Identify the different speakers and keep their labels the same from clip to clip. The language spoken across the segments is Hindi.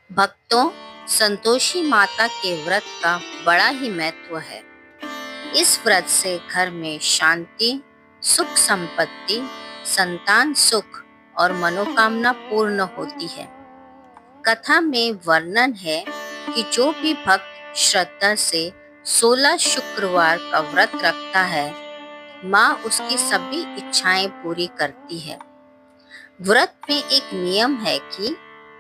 Speaker 1: भक्तों, संतोषी माता के व्रत का बड़ा ही महत्व है। इस व्रत से घर में शांति, सुख संपत्ति, संतान सुख और मनोकामना पूर्ण होती है। कथा में वर्णन है कि जो भी भक्त श्रद्धा से 16 शुक्रवार का व्रत रखता है, माँ उसकी सभी इच्छाएं पूरी करती है। व्रत में एक नियम है कि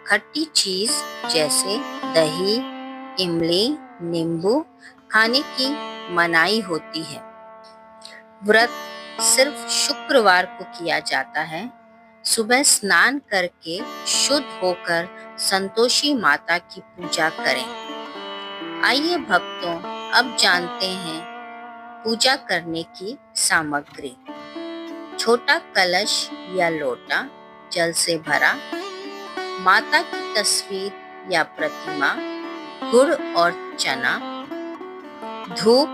Speaker 1: खट्टी चीज जैसे दही, इमली, नींबू खाने की मनाही होती है। व्रत सिर्फ शुक्रवार को किया जाता है। सुबह स्नान करके शुद्ध होकर संतोषी माता की पूजा करें। आइए भक्तों, अब जानते हैं पूजा करने की सामग्री। छोटा कलश या लोटा जल से भरा, माता की तस्वीर या प्रतिमा, गुड़ और चना, धूप,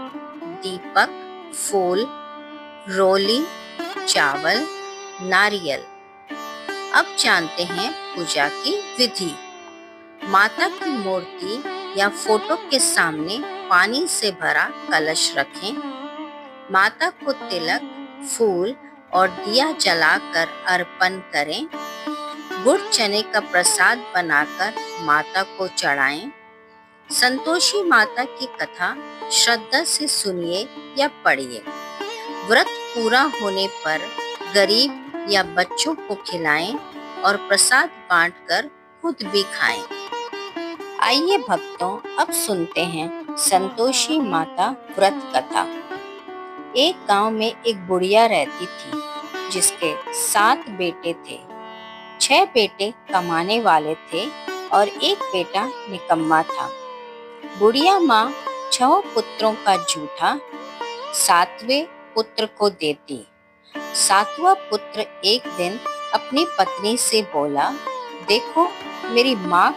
Speaker 1: दीपक, फूल, रोली, चावल, नारियल। अब जानते हैं पूजा की विधि। माता की मूर्ति या फोटो के सामने पानी से भरा कलश रखें। माता को तिलक, फूल और दिया जलाकर अर्पण करें। गुड़ चने का प्रसाद बनाकर माता को चढ़ाएं। संतोषी माता की कथा श्रद्धा से सुनिए या पढ़िए। व्रत पूरा होने पर गरीब या बच्चों को खिलाएं और प्रसाद बांटकर खुद भी खाएं। आइए भक्तों, अब सुनते हैं संतोषी माता व्रत कथा। एक गांव में एक बुढ़िया रहती थी जिसके 7 बेटे थे। 6 बेटे कमाने वाले थे और एक बेटा निकम्मा था। बुढ़िया माँ 6 पुत्रों का जूठा 7वें पुत्र को देती। 7वां पुत्र एक दिन अपनी पत्नी से बोला, देखो मेरी माँ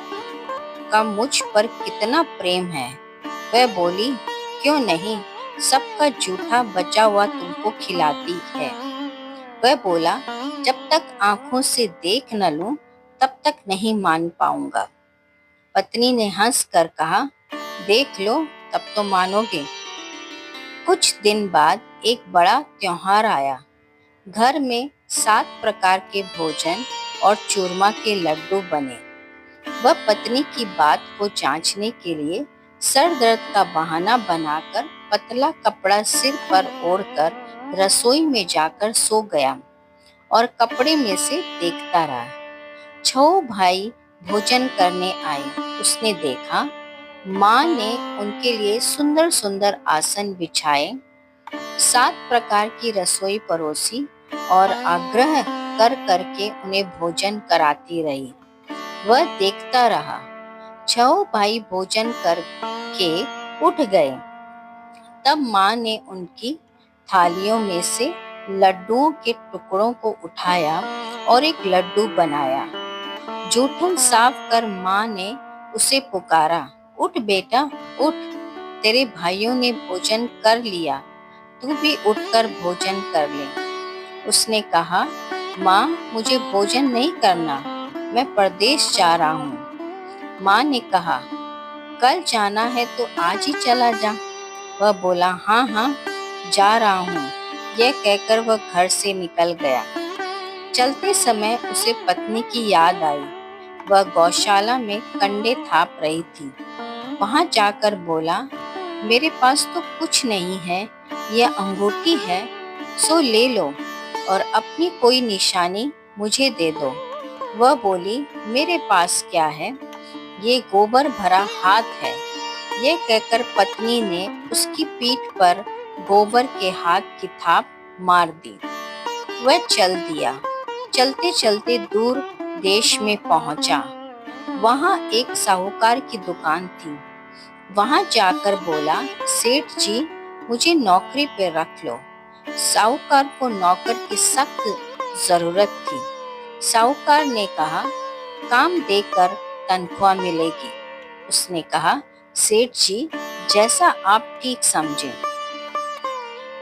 Speaker 1: का मुझ पर कितना प्रेम है। वह बोली, क्यों नहीं, सबका जूठा बचा हुआ तुमको खिलाती है। वह बोला, जब तक आंखों से देख न लूं तब तक नहीं मान पाऊंगा। पत्नी ने हंस कर कहा, देख लो तब तो मानोगे। कुछ दिन बाद एक बड़ा त्योहार आया। घर में 7 प्रकार के भोजन और चूरमा के लड्डू बने। वह पत्नी की बात को जांचने के लिए सर दर्द का बहाना बनाकर पतला कपड़ा सिर पर ओढ़कर रसोई में जाकर सो गया और कपड़े में से देखता रहा। 6 भाई भोजन करने आए। उसने देखा माँ ने उनके लिए सुंदर सुंदर आसन बिछाए, 7 प्रकार की रसोई परोसी और आग्रह कर करके उन्हें भोजन कराती रही। वह देखता रहा। 6 भाई भोजन करके उठ गए। तब माँ ने उनकी थालियों में से लड्डुओं के टुकड़ों को उठाया और एक लड्डू बनाया। जूठन साफ कर माँ ने उसे पुकारा, उठ बेटा उठ, तेरे भाइयों ने भोजन कर लिया, तू भी उठकर भोजन कर ले। उसने कहा, माँ मुझे भोजन नहीं करना, मैं परदेश जा रहा हूँ। माँ ने कहा, कल जाना है तो आज ही चला जा। वह बोला, हाँ हाँ जा रहा हूँ। यह कहकर वह घर से निकल गया। चलते समय उसे पत्नी की याद आई। वह गौशाला में कंडे थाप रही थी। वहां जाकर बोला, मेरे पास तो कुछ नहीं है, यह अंगूठी है, सो ले लो और अपनी कोई निशानी मुझे दे दो। वह बोली, मेरे पास क्या है, ये गोबर भरा हाथ है। यह कहकर पत्नी ने उसकी पीठ पर गोबर के हाथ की थाप मार दी। वह चल दिया। चलते चलते दूर देश में पहुंचा। वहां एक साहूकार की दुकान थी। वहां जाकर बोला, सेठ जी मुझे नौकरी पे रख लो। साहूकार को नौकर की सख्त जरूरत थी। साहूकार ने कहा, काम देकर तनख्वाह मिलेगी। उसने कहा, सेठ जी जैसा आप ठीक समझें।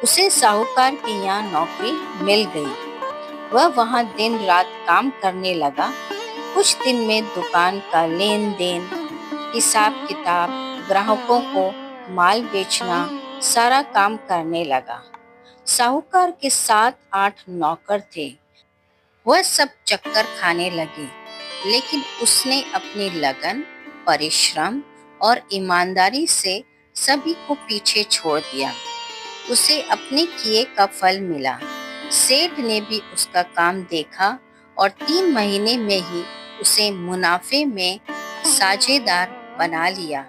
Speaker 1: उसे साहूकार के यहाँ नौकरी मिल गई। वह वहां दिन रात काम करने लगा। कुछ दिन में दुकान का लेन देन, हिसाब किताब, ग्राहकों को माल बेचना, सारा काम करने लगा। साहूकार के 7-8 नौकर थे। वह सब चक्कर खाने लगे, लेकिन उसने अपनी लगन, परिश्रम और ईमानदारी से सभी को पीछे छोड़ दिया। उसे अपने किए का फल मिला। सेठ ने भी उसका काम देखा और 3 महीने में ही उसे मुनाफे में साझेदार बना लिया।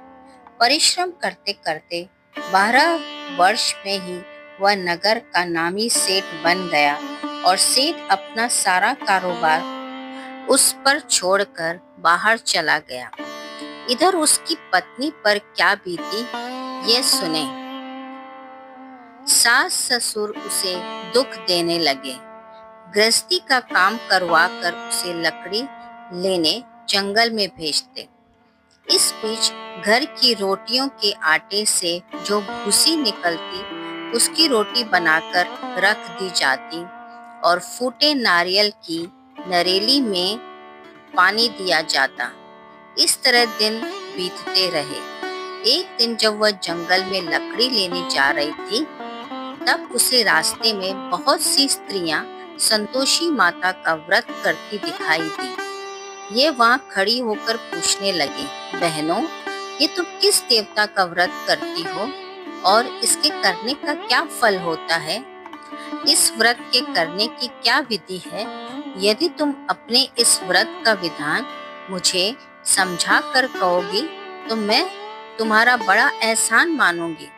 Speaker 1: परिश्रम करते करते 12 वर्ष में ही वह नगर का नामी सेठ बन गया और सेठ अपना सारा कारोबार उस पर छोड़कर बाहर चला गया। इधर उसकी पत्नी पर क्या बीती, ये सुने। सास ससुर उसे दुख देने लगे। गृहस्थी का काम करवा कर उसे लकड़ी लेने जंगल में भेजते। इस बीच घर की रोटियों के आटे से जो भूसी निकलती, उसकी रोटी बनाकर रख दी जाती और फूटे नारियल की नरेली में पानी दिया जाता। इस तरह दिन बीतते रहे। एक दिन जब वह जंगल में लकड़ी लेने जा रही थी, तब उसे रास्ते में बहुत सी स्त्रियां संतोषी माता का व्रत करती दिखाई दी। ये वहां खड़ी होकर पूछने लगी, बहनों, ये तुम किस देवता का व्रत करती हो और इसके करने का क्या फल होता है? इस व्रत के करने की क्या विधि है? यदि तुम अपने इस व्रत का विधान मुझे समझा कर कहोगी तो मैं तुम्हारा बड़ा एहसान मानूंगी।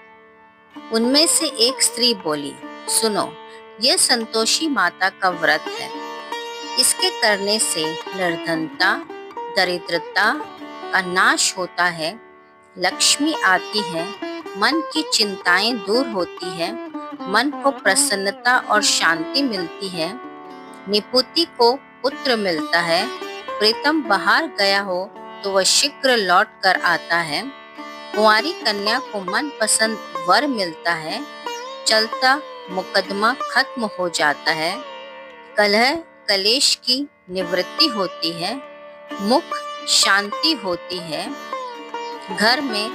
Speaker 1: उनमें से एक स्त्री बोली, सुनो, यह संतोषी माता का व्रत है। इसके करने से निर्धनता, दरिद्रता का नाश होता है, लक्ष्मी आती है, मन की चिंताएं दूर होती है, मन को प्रसन्नता और शांति मिलती है, निपुति को पुत्र मिलता है, प्रीतम बाहर गया हो तो वह शीघ्र लौट कर आता है, कुंवारी कन्या को मन पसंद वर मिलता है, चलता मुकदमा खत्म हो जाता है, कलह कलेश की निवृत्ति होती है, मुख शांति होती है, घर में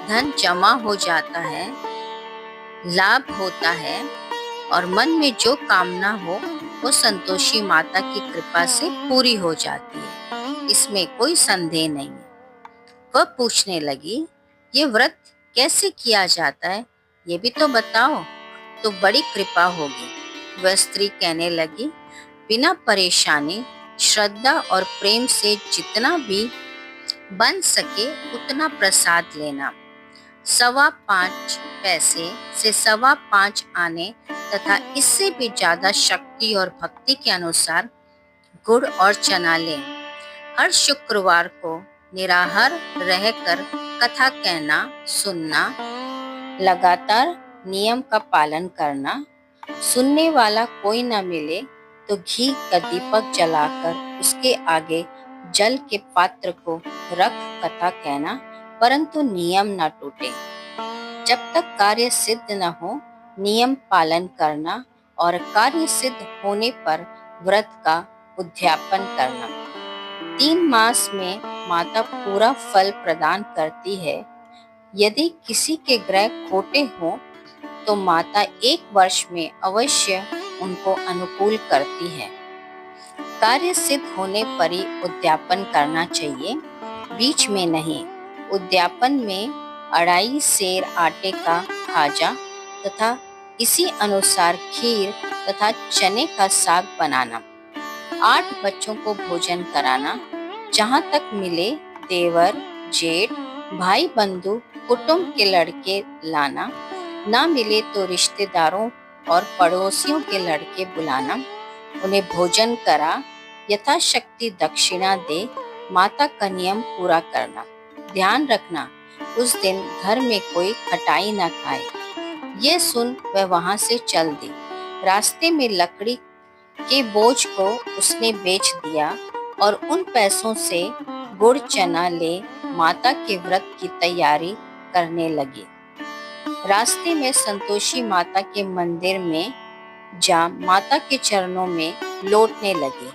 Speaker 1: धन जमा हो जाता है, लाभ होता है और मन में जो कामना हो वो संतोषी माता की कृपा से पूरी हो जाती है। इसमें कोई संदेह नहीं है। वह पूछने लगी, ये व्रत कैसे किया जाता है, ये भी तो बताओ, तो बड़ी कृपा होगी। वह स्त्री कहने लगी, बिना परेशानी, श्रद्धा और प्रेम से जितना भी बन सके उतना प्रसाद लेना। 5.25 पैसे से 5.25 आने तथा इससे भी ज्यादा शक्ति और भक्ति के अनुसार गुड़ और चना लें। हर शुक्रवार को निराहार रहकर कथा कहना, सुनना, लगातार नियम का पालन करना। सुनने वाला कोई न मिले तो घी का दीपक जलाकर उसके आगे जल के पात्र को रख कथा कहना, परंतु नियम न टूटे। जब तक कार्य सिद्ध न हो, नियम पालन करना और कार्य सिद्ध होने पर व्रत का उद्यापन करना। 3 मास में माता पूरा फल प्रदान करती है। यदि किसी के ग्रह खोटे हों तो माता 1 वर्ष में अवश्य उनको अनुकूल करती है। कार्य सिद्ध होने पर ही उद्यापन करना चाहिए, बीच में नहीं। उद्यापन में 2.5 सेर आटे का खाजा तथा इसी अनुसार खीर तथा चने का साग बनाना, 8 बच्चों को भोजन कराना, जहाँ तक मिले देवर, जेठ, भाई बंधु, कुटुंब के लड़के लाना, ना मिले तो रिश्तेदारों और पड़ोसियों के लड़के बुलाना, उन्हें भोजन करा, यथाशक्ति दक्षिणा दे, माता का नियम पूरा करना। ध्यान रखना, उस दिन घर में कोई खटाई न खाए। ये सुन वह वहां से चल दी। रास्ते में लकड़ी के बोझ को उसने बेच दिया और उन पैसों से गुड़ चना ले माता के व्रत की तैयारी करने लगी। रास्ते में संतोषी माता के मंदिर में जा माता के चरणों में लौटने लगी।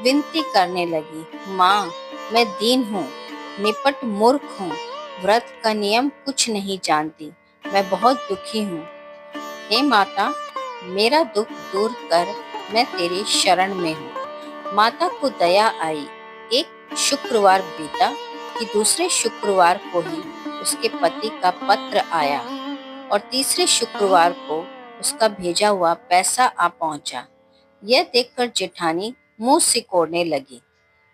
Speaker 1: विनती करने लगी, माँ मैं दीन हूँ, निपट मूर्ख हूँ, व्रत का नियम कुछ नहीं जानती, मैं बहुत दुखी हूँ। हे माता, मेरा दुख दूर कर, मैं तेरी शरण में हूँ। माता को दया आई। एक शुक्रवार बीता कि दूसरे शुक्रवार को ही उसके पति का पत्र आया और तीसरे शुक्रवार को उसका भेजा हुआ पैसा आ पहुंचा। यह देखकर जेठानी मुंह सिकोड़ने लगी।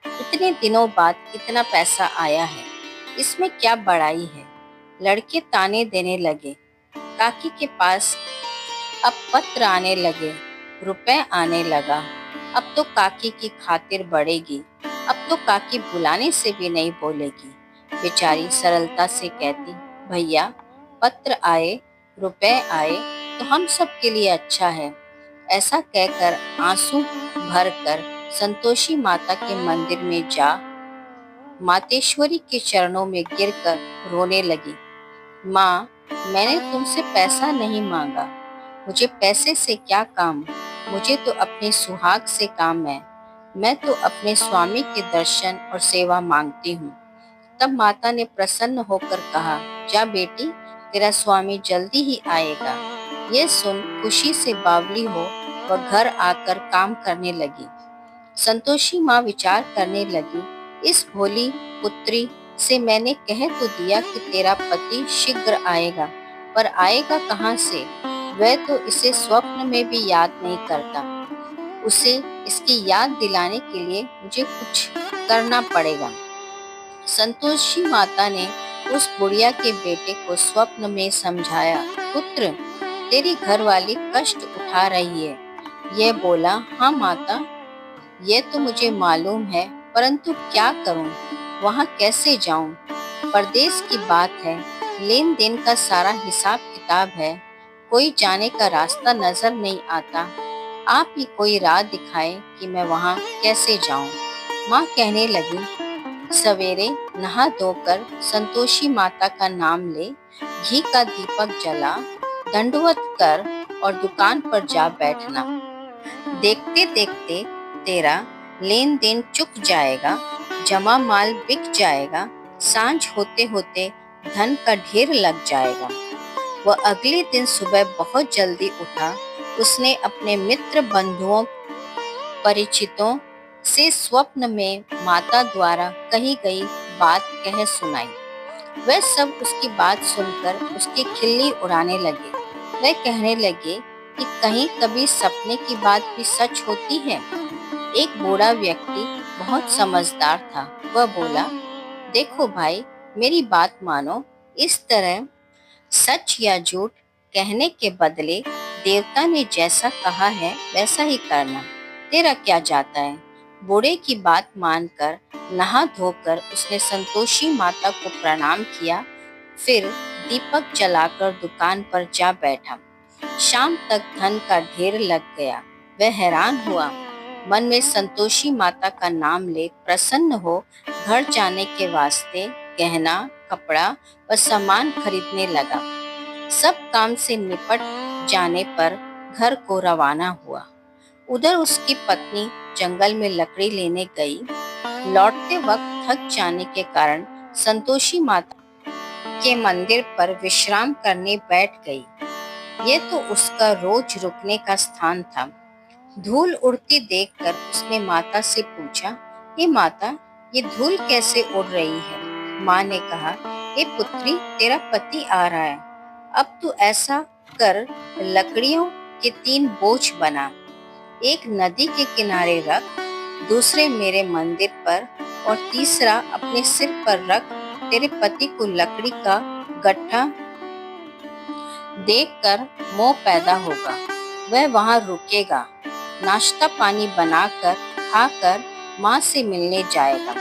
Speaker 1: इतने दिनों बाद इतना पैसा आया है, इसमें क्या बड़ाई है। लड़के ताने देने लगे। काकी के पास अब पत्र आने लगे, रुपए आने लगा। अब तो काकी की खातिर बढ़ेगी, अब तो काकी बुलाने से भी नहीं बोलेगी। बेचारी सरलता से कहती, भैया पत्र आए, रुपए आए तो हम सब के लिए अच्छा है। ऐसा कहकर आंसू भरकर संतोषी माता के मंदिर में जा मातेश्वरी के चरणों में गिरकर रोने लगी। माँ, मैंने तुमसे पैसा नहीं मांगा, मुझे पैसे से क्या काम, मुझे तो अपने सुहाग से काम है। मैं तो अपने स्वामी के दर्शन और सेवा मांगती हूँ। तब माता ने प्रसन्न होकर कहा, जा बेटी, तेरा स्वामी जल्दी ही आएगा। ये सुन खुशी से बावली हो वह घर आकर काम करने लगी। संतोषी माँ विचार करने लगी, इस भोली पुत्री से मैंने कह तो दिया कि तेरा पति शीघ्र आएगा, पर आएगा कहाँ से? वह तो इसे स्वप्न में भी याद नहीं करता। उसे इसकी याद दिलाने के लिए मुझे कुछ करना पड़ेगा। संतोषी माता ने उस बुढ़िया के बेटे को स्वप्न में समझाया, पुत्र, तेरी घरवाली कष्ट उठा रही है। यह बोला, हाँ माता, ये तो मुझे मालूम है, परंतु क्या करूं, वहां कैसे जाऊं? परदेश की बात है, लेन देन का सारा हिसाब किताब है, कोई जाने का रास्ता नजर नहीं आता। आप ही कोई राह दिखाए कि मैं वहां कैसे जाऊं। माँ कहने लगी, सवेरे नहा धोकर संतोषी माता का नाम ले, घी का दीपक जला, दंडवत कर और दुकान पर जा बैठना। देखते देखते तेरा लेन देन चुक जाएगा, जमा माल बिक जाएगा, सांझ होते होते धन का ढेर लग जाएगा। वह अगले दिन सुबह बहुत जल्दी उठा। उसने अपने मित्र बंधुओं परिचितों से स्वप्न में माता द्वारा कही गई बात कह सुनाई। वह सब उसकी बात सुनकर उसकी खिल्ली उड़ाने लगे। वह कहने लगे कि कहीं कभी सपने की बात भी सच होती है। एक बूढ़ा व्यक्ति बहुत समझदार था। वह बोला, देखो भाई, मेरी बात मानो, इस तरह सच या झूठ कहने के बदले देवता ने जैसा कहा है वैसा ही करना, तेरा क्या जाता है। बूढ़े की बात मानकर नहा धोकर उसने संतोषी माता को प्रणाम किया, फिर दीपक जलाकर दुकान पर जा बैठा। शाम तक धन का ढेर लग गया। वह हैरान हुआ, मन में संतोषी माता का नाम ले प्रसन्न हो घर जाने के वास्ते गहना, कपड़ा व सामान खरीदने लगा। सब काम से निपट जाने पर घर को रवाना हुआ। उधर उसकी पत्नी जंगल में लकड़ी लेने गई। लौटते वक्त थक जाने के कारण संतोषी माता के मंदिर पर विश्राम करने बैठ गई। ये तो उसका रोज रुकने का स्थान था। धूल उड़ती देखकर उसने माता से पूछा, हे माता, ये धूल कैसे उड़ रही है? माँ ने कहा, हे पुत्री, तेरा पति आ रहा है। अब तू ऐसा कर, लकड़ियों के 3 बोझ बना, एक नदी के किनारे रख, दूसरे मेरे मंदिर पर और तीसरा अपने सिर पर रख। तेरे पति को लकड़ी का गट्ठा देखकर मोह पैदा होगा, वह वहां रुकेगा, नाश्ता पानी बनाकर खाकर माँ से मिलने जाएगा।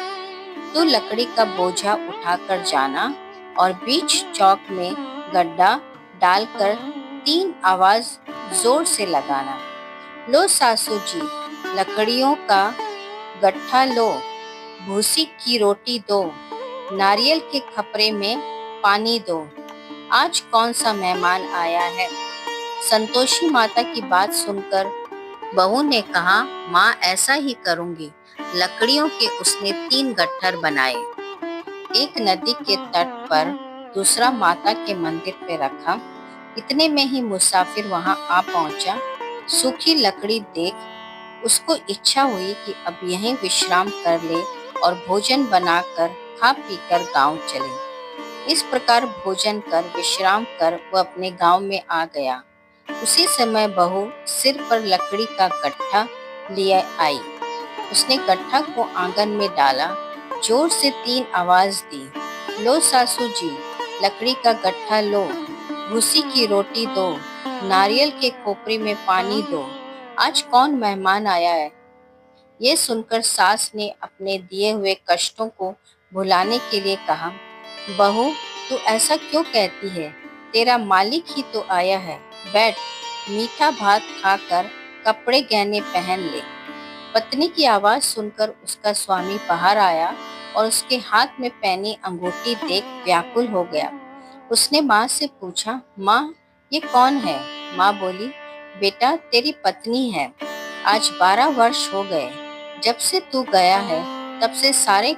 Speaker 1: तो लकड़ी का बोझा उठाकर जाना और बीच चौक में गड्ढा डालकर 3 आवाज जोर से लगाना, लो सासू जी, लकड़ियों का गट्ठा लो, भूसी की रोटी दो, नारियल के खपरे में पानी दो, आज कौन सा मेहमान आया है। संतोषी माता की बात सुनकर बहू ने कहा, माँ ऐसा ही करूंगी, लकड़ियों के उसने 3 गट्ठर बनाए, एक नदी के तट पर, दूसरा माता के मंदिर पे रखा। इतने में ही मुसाफिर वहां आ पहुंचा। सूखी लकड़ी देख उसको इच्छा हुई कि अब यहीं विश्राम कर ले और भोजन बनाकर खा पीकर गांव चले। इस प्रकार भोजन कर विश्राम कर वह अपने गांव में आ गया। उसी समय बहू सिर पर लकड़ी का गट्ठा लिए आई। उसने गट्ठा को आंगन में डाला, जोर से 3 आवाज दी, लो सासू जी, लकड़ी का गट्ठा लो, भूसी की रोटी दो, नारियल के खोपरी में पानी दो, आज कौन मेहमान आया है। ये सुनकर सास ने अपने दिए हुए कष्टों को भुलाने के लिए कहा, बहू तू ऐसा क्यों कहती है, तेरा मालिक ही तो आया है, बैठ, मीठा भात खाकर कपड़े गहने पहन ले। पत्नी की आवाज सुनकर उसका स्वामी बाहर आया और उसके हाथ में पहनी अंगूठी देख व्याकुल हो गया। उसने माँ से पूछा, माँ ये कौन है। माँ बोली, बेटा तेरी पत्नी है, आज 12 वर्ष हो गए, जब से तू गया है तब से सारे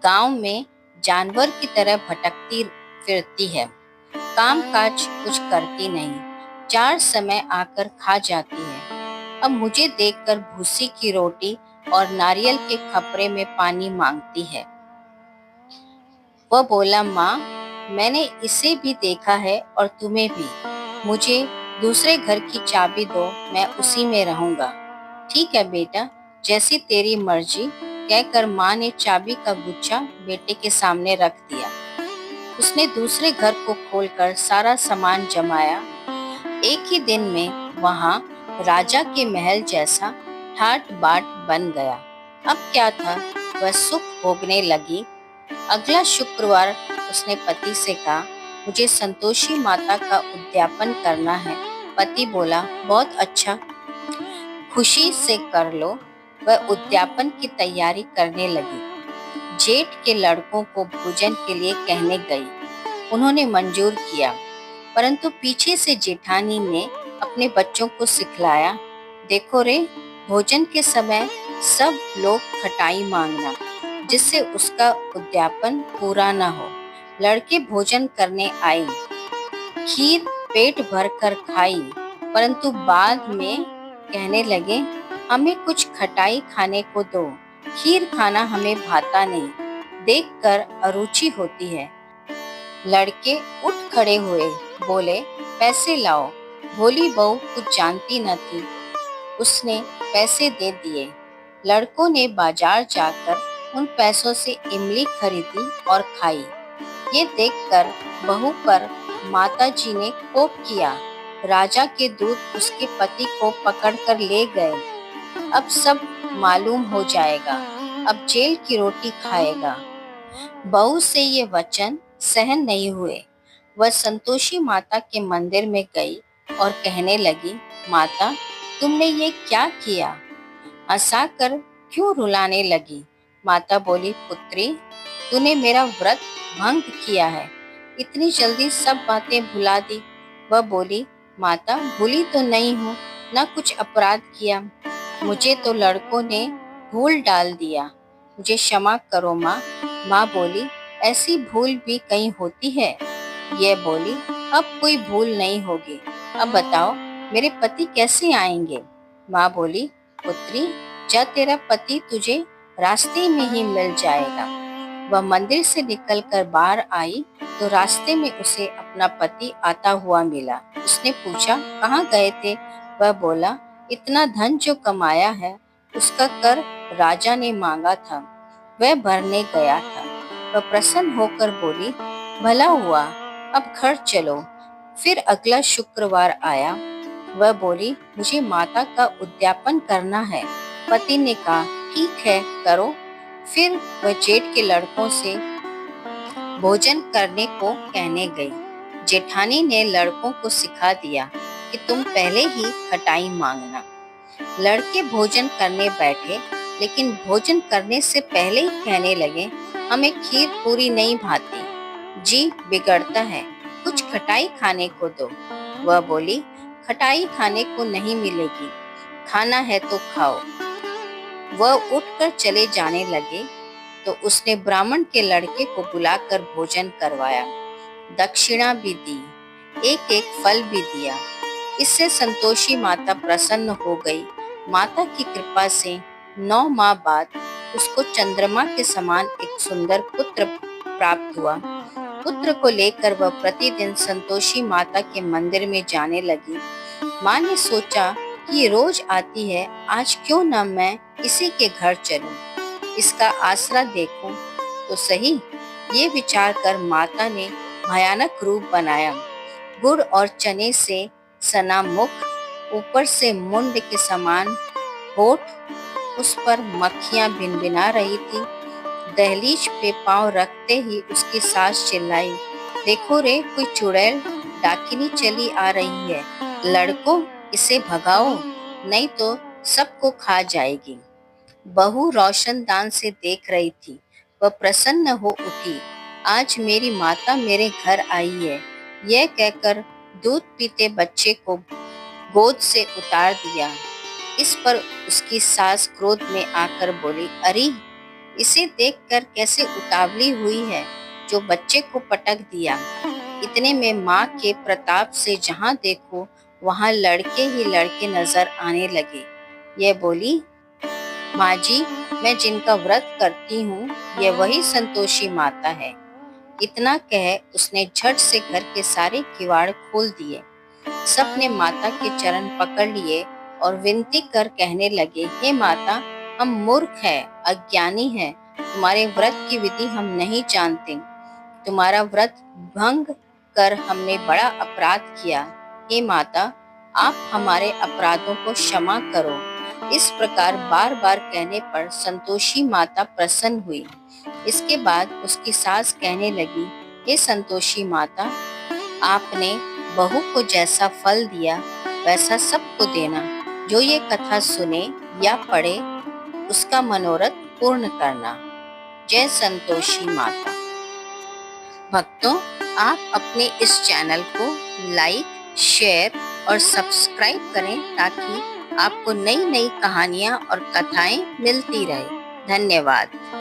Speaker 1: गांव में जानवर की तरह भटकती फिरती है, काम काज कुछ करती नहीं, 4 समय आकर खा जाती है। अब मुझे देखकर भूसी की रोटी और नारियल के खपरे में पानी मांगती है। वह बोला, माँ मैंने इसे भी देखा है और तुम्हें भी, मुझे दूसरे घर की चाबी दो, मैं उसी में रहूंगा। ठीक है बेटा, जैसी तेरी मर्जी, कहकर माँ ने चाबी का गुच्छा बेटे के सामने रख दिया। उसने दूसरे घर को खोलकर सारा सामान जमाया। एक ही दिन में वहां राजा के महल जैसा ठाट बाट बन गया। अब क्या था, वह सुख भोगने लगी। अगला शुक्रवार उसने पति से कहा, मुझे संतोषी माता का उद्यापन करना है। पति बोला, बहुत अच्छा, खुशी से कर लो। वह उद्यापन की तैयारी करने लगी। जेठ के लड़कों को भोजन के लिए कहने गई। उन्होंने मंजूर किया, परंतु पीछे से जेठानी ने अपने बच्चों को सिखलाया, देखो रे, भोजन के समय सब लोग खटाई मांगना, जिससे उसका उद्यापन पूरा न हो। लड़के भोजन करने आए, खीर पेट भर कर खाई, परंतु बाद में कहने लगे, हमें कुछ खटाई खाने को दो, खीर खाना हमें भाता नहीं, देखकर अरुचि होती है। लड़के उठ खड़े हुए, बोले, पैसे लाओ। भोली बहू कुछ जानती न थी, उसने पैसे दे दिए। लड़कों ने बाजार जाकर उन पैसों से इमली खरीदी और खाई। ये देखकर बहू पर माताजी ने कोप किया। राजा के दूत उसके पति को पकड़कर ले गए। अब सब मालूम हो जाएगा, अब जेल की रोटी खाएगा। बहू से ये वचन सहन नहीं हुए। वह संतोषी माता के मंदिर में गई और कहने लगी, माता तुमने ये क्या किया। हंसाकर क्यों रुलाने लगी। माता बोली, पुत्री तूने मेरा व्रत भंग किया है, इतनी जल्दी सब बातें भुला दी। वह बोली, माता भूली तो नहीं हूँ, न कुछ अपराध किया, मुझे तो लड़कों ने भूल डाल दिया, मुझे क्षमा करो माँ। माँ बोली, ऐसी भूल भी कहीं होती है। यह बोली, अब कोई भूल नहीं होगी, अब बताओ मेरे पति कैसे आएंगे। माँ बोली, पुत्री जा, तेरा पति तुझे रास्ते में ही मिल जाएगा। वह मंदिर से निकलकर बाहर आई तो रास्ते में उसे अपना पति आता हुआ मिला। उसने पूछा, कहाँ गए थे। वह बोला, इतना धन जो कमाया है उसका कर राजा ने मांगा था, वह भरने गया था। वह प्रसन्न होकर बोली, भला हुआ, अब घर चलो। फिर अगला शुक्रवार आया। वह बोली, मुझे माता का उद्यापन करना है। पति ने कहा, ठीक है करो। फिर वह जेठ के लड़कों से भोजन करने को कहने गई। जेठानी ने लड़कों को सिखा दिया कि तुम पहले ही खटाई मांगना। लड़के भोजन करने बैठे, लेकिन भोजन करने से पहले ही कहने लगे, हमें खीर पूरी नहीं भाती, जी बिगड़ता है, कुछ खटाई खाने को दो। वह बोली, खटाई खाने को नहीं मिलेगी, खाना है तो खाओ। वह उठकर चले जाने लगे तो उसने ब्राह्मण के लड़के को बुलाकर भोजन करवाया, दक्षिणा भी दी, एक एक फल भी दिया। इससे संतोषी माता प्रसन्न हो गई। माता की कृपा से 9 माह बाद उसको चंद्रमा के समान एक सुंदर पुत्र प्राप्त हुआ। पुत्र को लेकर वह प्रतिदिन संतोषी माता के मंदिर में जाने लगी। माँ ने सोचा कि ये रोज आती है, आज क्यों न मैं इसी के घर चलूं, इसका आसरा देखूं तो सही। ये विचार कर माता ने भयानक रूप बनाया। गुड़ और चने से सना मुख, ऊपर से मुंड के समान होठ, उस पर मक्खियां भिनभिना रही थी। दहलीज पे पांव रखते ही उसकी सास चिल्लाई, देखो रे, कोई चुड़ैल डाकिनी चली आ रही है, लड़कों इसे भगाओ, नहीं तो सबको खा जाएगी। बहू रोशनदान से देख रही थी। वह प्रसन्न हो उठी, आज मेरी माता मेरे घर आई है। यह कहकर दूध पीते बच्चे को गोद से उतार दिया। इस पर उसकी सास क्रोध में आकर बोली, अरे इसे देखकर कैसे उतावली हुई है, जो बच्चे को पटक दिया। इतने में माँ के प्रताप से जहाँ देखो वहाँ लड़के ही लड़के नजर आने लगे। यह बोली, माँ जी, मैं जिनका व्रत करती हूँ यह वही संतोषी माता है। इतना कह उसने झट से घर के सारे किवाड़ खोल दिए। सबने माता के चरण पकड़ लिए और विनती कर कहने लगे, हे माता, हम मूर्ख हैं, अज्ञानी हैं, तुम्हारे व्रत की विधि हम नहीं जानते। तुम्हारा व्रत भंग कर हमने बड़ा अपराध किया। हे माता, आप हमारे अपराधों को क्षमा करो। इस प्रकार बार बार कहने पर संतोषी माता प्रसन्न हुई। इसके बाद उसकी सास कहने लगी, हे संतोषी माता, आपने बहू को जैसा फल दिया वैसा सबको देना। जो ये कथा सुने या पढ़े उसका मनोरथ पूर्ण करना। जय संतोषी माता। भक्तों, आप अपने इस चैनल को लाइक, शेयर और सब्सक्राइब करें ताकि आपको नई नई कहानियाँ और कथाएं मिलती रहे। धन्यवाद।